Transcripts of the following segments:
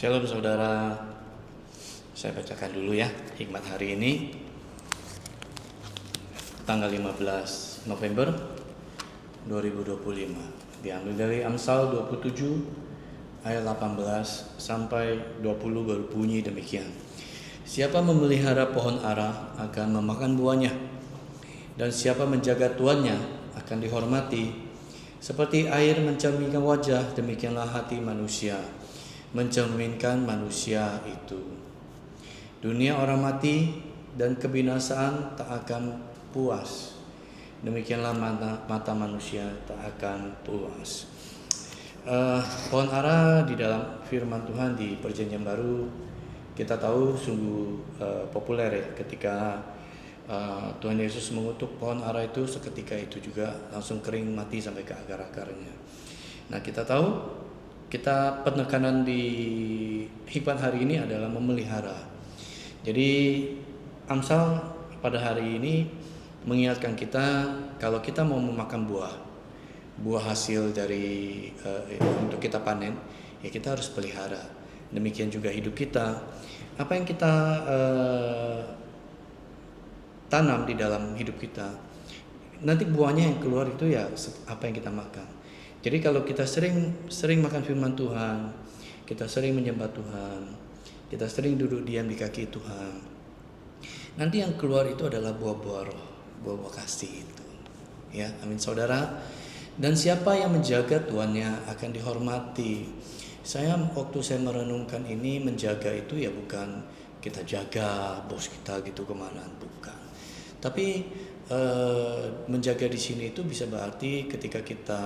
Shalom saudara, saya bacakan dulu ya hikmat hari ini tanggal 15 November 2025. Diambil dari Amsal 27 ayat 18 sampai 20 berbunyi demikian. Siapa memelihara pohon ara akan memakan buahnya, dan siapa menjaga tuannya akan dihormati. Seperti air mencerminkan wajah, demikianlah hati manusia mencerminkan manusia itu. Dunia orang mati dan kebinasaan tak akan puas. Demikianlah mata manusia tak akan puas. Pohon ara di dalam firman Tuhan di Perjanjian Baru kita tahu sungguh populer ya, ketika Tuhan Yesus mengutuk pohon ara itu, seketika itu juga langsung kering mati sampai ke akar-akarnya. Nah, kita tahu penekanan di hikmat hari ini adalah memelihara. Jadi Amsal pada hari ini mengingatkan kita kalau kita mau memakan buah hasil dari untuk kita panen, ya kita harus pelihara. Demikian juga hidup kita, apa yang kita tanam di dalam hidup kita, nanti buahnya yang keluar itu ya apa yang kita makan. Jadi kalau kita sering makan firman Tuhan, kita sering menyembah Tuhan, kita sering duduk diam di kaki Tuhan, nanti yang keluar itu adalah buah-buah roh, buah-buah kasih itu. Ya, amin saudara. Dan siapa yang menjaga tuannya akan dihormati. Waktu saya merenungkan ini, menjaga itu ya bukan kita jaga bos kita gitu kemana, bukan. Tapi menjaga di sini itu bisa berarti ketika kita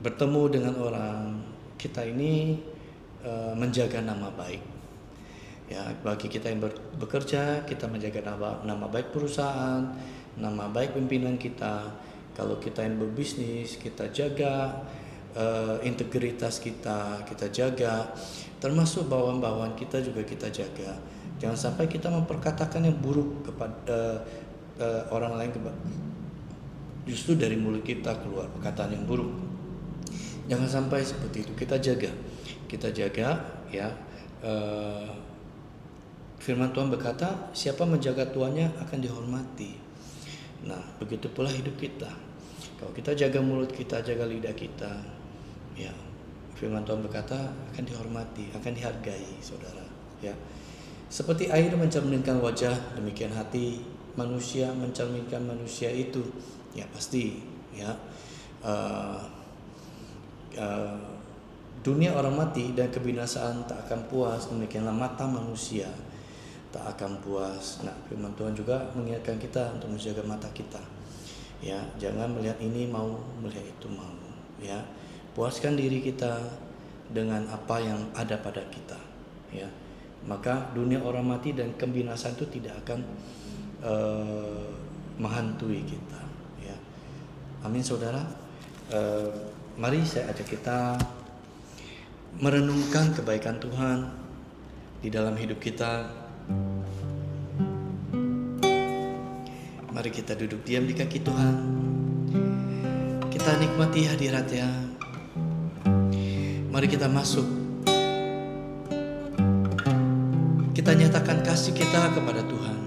bertemu dengan orang, kita ini menjaga nama baik. Ya, bagi kita yang bekerja, kita menjaga nama baik perusahaan, nama baik pimpinan kita. Kalau kita yang berbisnis, kita jaga integritas kita jaga, termasuk bawahan-bawahan kita juga kita jaga. Jangan sampai kita memperkatakan yang buruk kepada orang lain, justru dari mulut kita keluar perkataan yang buruk. Jangan sampai seperti itu. Kita jaga ya. Firman Tuhan berkata, siapa menjaga tuannya akan dihormati. Nah, begitu pula hidup kita. Kalau kita jaga mulut kita, jaga lidah kita, ya, firman Tuhan berkata akan dihormati, akan dihargai, saudara. Ya, seperti air mencerminkan wajah, demikian hati manusia mencerminkan manusia itu. Ya pasti ya, dunia orang mati dan kebinasaan tak akan puas, demikianlah mata manusia tak akan puas. Nah, firman Tuhan juga mengingatkan kita untuk menjaga mata kita. Ya, jangan melihat ini mau, melihat itu mau. Ya, puaskan diri kita dengan apa yang ada pada kita. Ya, maka dunia orang mati dan kebinasaan itu tidak akan menghantui kita. Ya, amin saudara. Mari saya ajak kita merenungkan kebaikan Tuhan di dalam hidup kita. Mari kita duduk diam di kaki Tuhan. Kita nikmati hadirat-Nya. Mari kita masuk. Kita nyatakan kasih kita kepada Tuhan.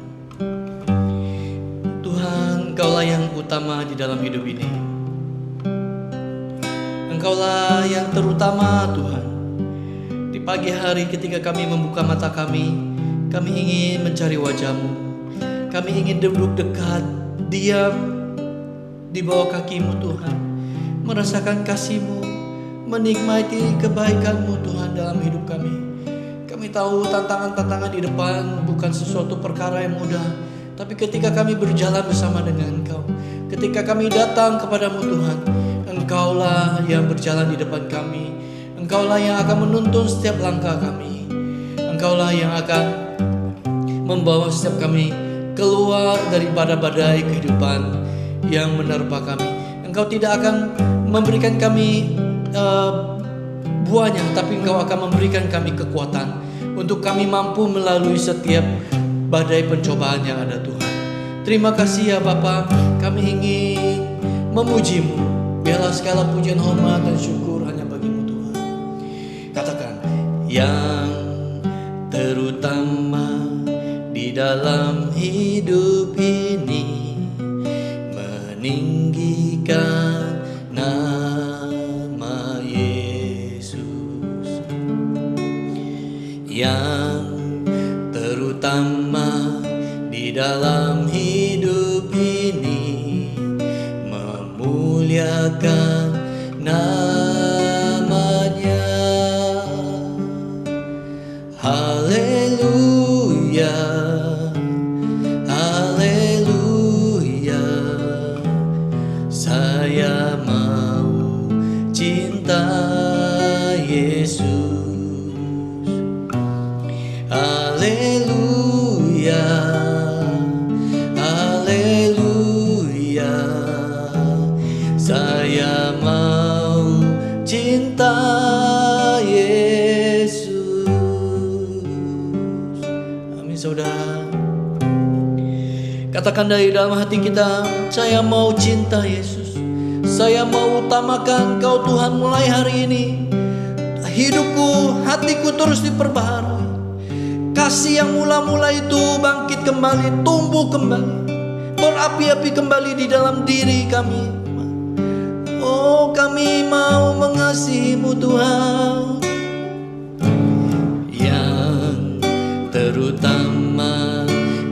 Tuhan, Engkaulah yang utama di dalam hidup ini. Engkaulah yang terutama, Tuhan. Di pagi hari ketika kami membuka mata kami ingin mencari wajah-Mu. Kami ingin duduk dekat, diam di bawah kaki-Mu Tuhan, merasakan kasih-Mu, menikmati kebaikan-Mu Tuhan dalam hidup kami. Kami tahu tantangan-tantangan di depan bukan sesuatu perkara yang mudah, tapi ketika kami berjalan bersama dengan Engkau, ketika kami datang kepadamu Tuhan, Engkaulah yang berjalan di depan kami, Engkaulah yang akan menuntun setiap langkah kami, Engkaulah yang akan membawa setiap kami keluar daripada badai kehidupan yang menerpa kami. Engkau tidak akan memberikan kami buahnya, tapi Engkau akan memberikan kami kekuatan untuk kami mampu melalui setiap badai pencobaan yang ada Tuhan. Terima kasih ya Bapa, kami ingin memuji-Mu. Biarlah segala pujian, hormat dan syukur hanya bagi-Mu Tuhan. yang terutama di dalam hidup ini, meninggikan nama Yesus. Yang terutama di dalam hidup ini, memuliakan namanya. Haleluya, haleluya, saya mau cinta Yesus. Haleluya, haleluya, saya mau cinta Yesus. Amin saudara. Katakan dari dalam hati kita, saya mau cinta Yesus. Saya mau utamakan Kau Tuhan mulai hari ini. Hidupku, hatiku terus diperbaharui. Kasih yang mula-mula itu bangkit kembali, tumbuh kembali, berapi-api kembali di dalam diri kami. Oh, kami mau mengasihi-Mu Tuhan. Yang terutama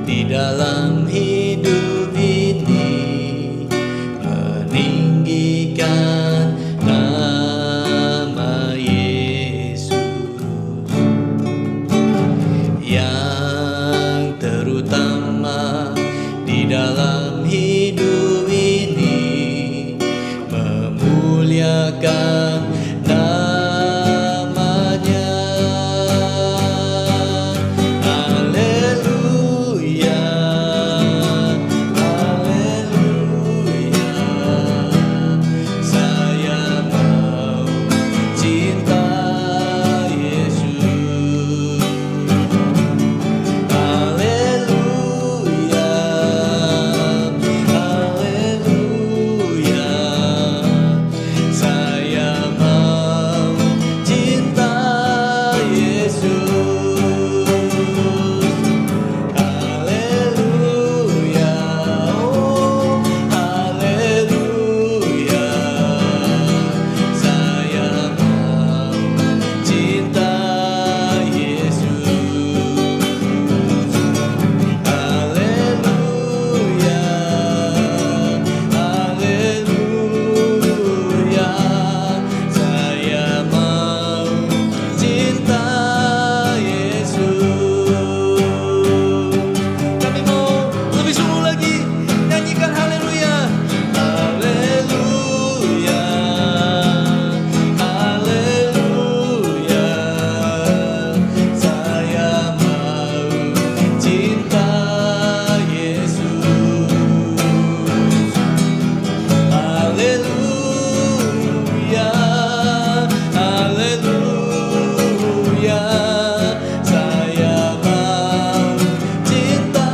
di dalam hidup ini, meninggikan nama Yesus. Yang terutama di dalam hidup ini, memuliakan namanya. Haleluya, haleluya, saya mau cinta Yesus. Haleluya, haleluya, saya mau cinta Yesus. Haleluya, oh haleluya, saya mau cinta Yesus. Haleluya, haleluya, saya mau cinta Yesus. Kami mau lebih sungguh lagi nyanyikan haleluya. Haleluya, haleluya, saya mau cinta Yesus. Haleluya, haleluya, saya mau cinta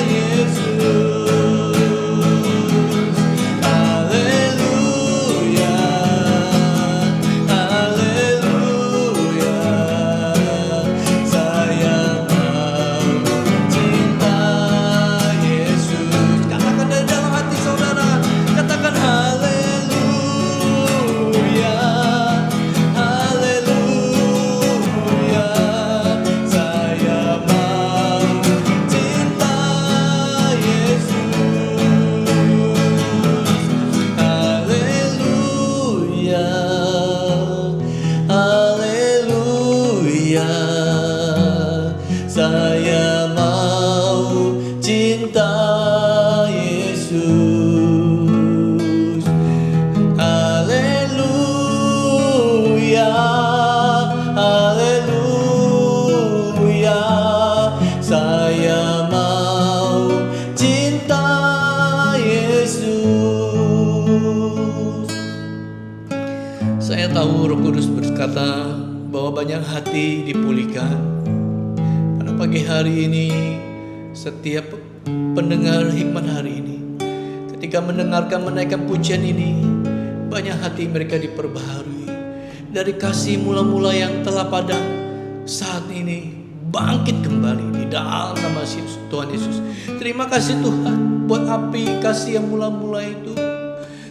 Yesus. Haleluya, haleluya, saya mau cinta Yesus. Katakan dari dalam hati saudara, katakan haleluya, haleluya, saya mau cinta Yesus. Haleluya, haleluya, saya mau cinta Yesus. Haleluya, haleluya, saya mau cinta Yesus. Saya tahu Roh Kudus berkata bahwa banyak hati dipulihkan. Pada pagi hari ini, setiap pendengar hikmat hari ini, ketika mendengarkan menaikkan pujian ini, banyak hati mereka diperbaharui. dari kasih mula-mula yang telah padam saat ini bangkit kembali di dalam nama Tuhan Yesus. Terima kasih Tuhan buat api kasih yang mula-mula itu.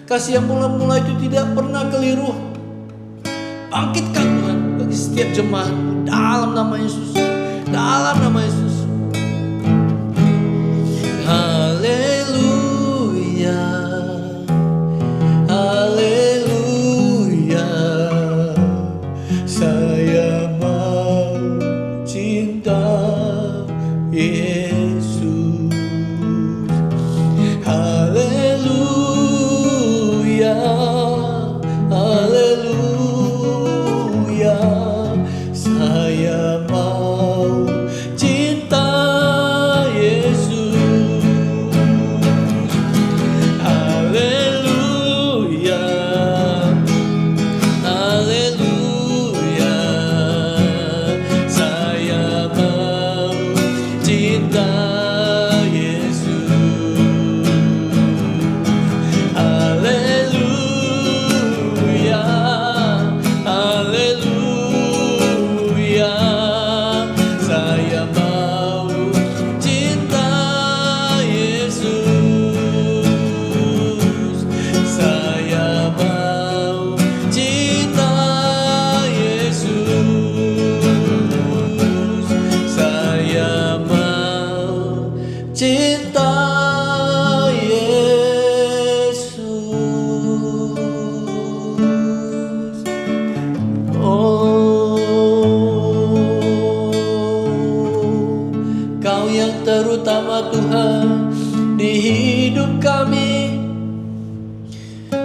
Kasih yang mula-mula itu tidak pernah keliru. Bangkitkan Tuhan bagi setiap jemaat dalam nama Yesus. Dalam nama Yesus. Haleluya. Haleluya. Saya mau cinta Yesus. Haleluya. Haleluya. Saya mau cinta Yesus. Haleluya. Haleluya. Saya mau cinta Yesus. Haleluya. Haleluya. Saya mau cinta Yesus. Saya mau cinta Yesus. Saya mau cinta Yesus. Oh, Kau yang terutama Tuhan di hidup kami.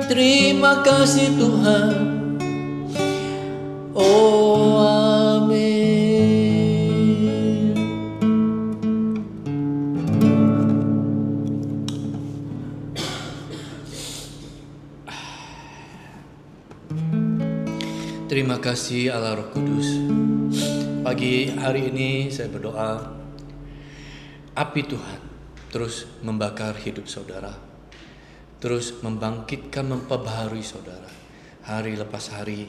Terima kasih Tuhan. Oh, amin. Terima kasih Allah Roh Kudus. Pagi hari ini saya berdoa, api Tuhan terus membakar hidup saudara, terus membangkitkan, memperbaharui saudara. Hari lepas hari,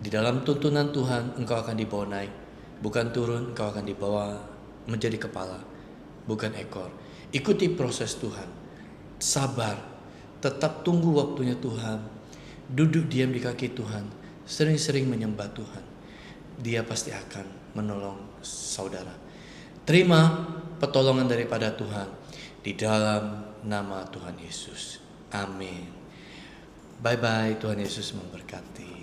di dalam tuntunan Tuhan engkau akan dibawa naik, bukan turun. Engkau akan dibawa menjadi kepala, bukan ekor. Ikuti proses Tuhan, sabar, tetap tunggu waktunya Tuhan, duduk diam di kaki Tuhan, sering-sering menyembah Tuhan. Dia pasti akan menolong saudara. Terima pertolongan daripada Tuhan di dalam nama Tuhan Yesus. Amin. Bye-bye. Tuhan Yesus memberkati.